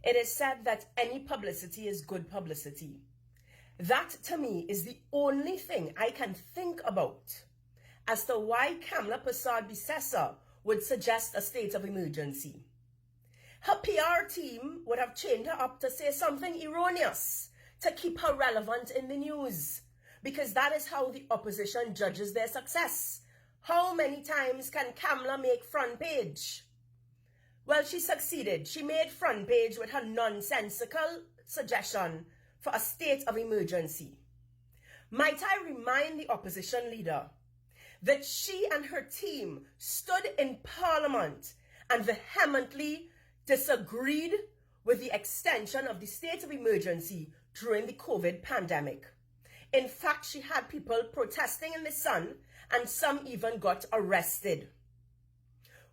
It is said that any publicity is good publicity. That, to me, is the only thing I can think about as to why Kamla Persad-Bissessar would suggest a state of emergency. Her PR team would have chained her up to say something erroneous to keep her relevant in the news, because that is how the opposition judges their success. How many times can Kamla make front page? Well, she succeeded. She made front page with her nonsensical suggestion for a state of emergency. Might I remind the opposition leader that she and her team stood in Parliament and vehemently disagreed with the extension of the state of emergency during the COVID pandemic. In fact, she had people protesting in the sun, and some even got arrested.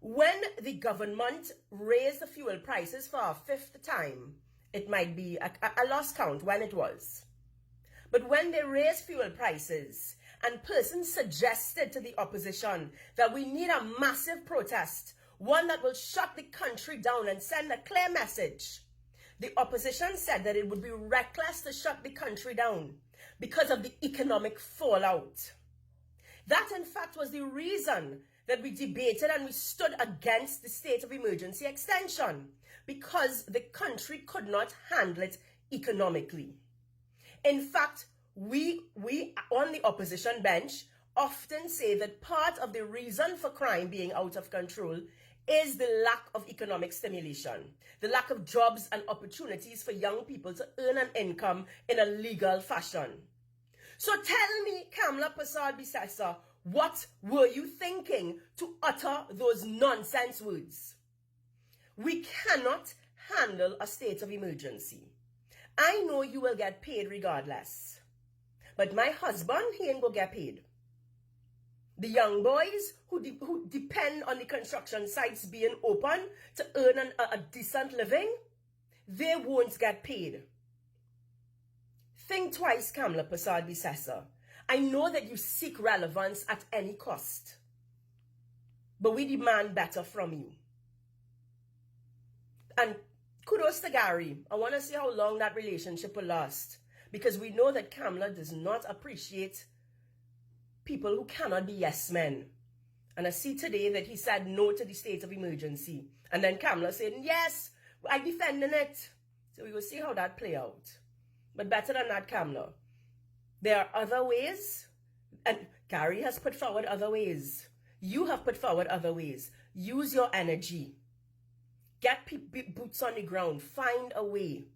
When the government raised the fuel prices for a fifth time, it might be a lost count when it was. But when they raised fuel prices and persons suggested to the opposition that we need a massive protest, one that will shut the country down and send a clear message, the opposition said that it would be reckless to shut the country down because of the economic fallout. That, in fact, was the reason that we debated and we stood against the state of emergency extension, because the country could not handle it economically. In fact, we on the opposition bench often say that part of the reason for crime being out of control is the lack of economic stimulation, the lack of jobs and opportunities for young people to earn an income in a legal fashion. So tell me, Kamla Persad-Bissessar, what were you thinking to utter those nonsense words? We cannot handle a state of emergency. I know you will get paid regardless. But my husband, he ain't gonna get paid. The young boys who depend on the construction sites being open to earn a decent living, they won't get paid. Think twice, Kamla Persad-Bissessar. I know that you seek relevance at any cost, but we demand better from you. And kudos to Gary. I want to see how long that relationship will last, because we know that Kamla does not appreciate people who cannot be yes men. And I see today that he said no to the state of emergency, and then Kamla saying, yes, I'm defending it. So we will see how that play out. But better than that, Kamla, there are other ways, and Gary has put forward other ways. You have put forward other ways. Use your energy. Get boots on the ground. Find a way.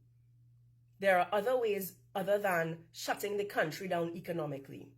There are other ways other than shutting the country down economically.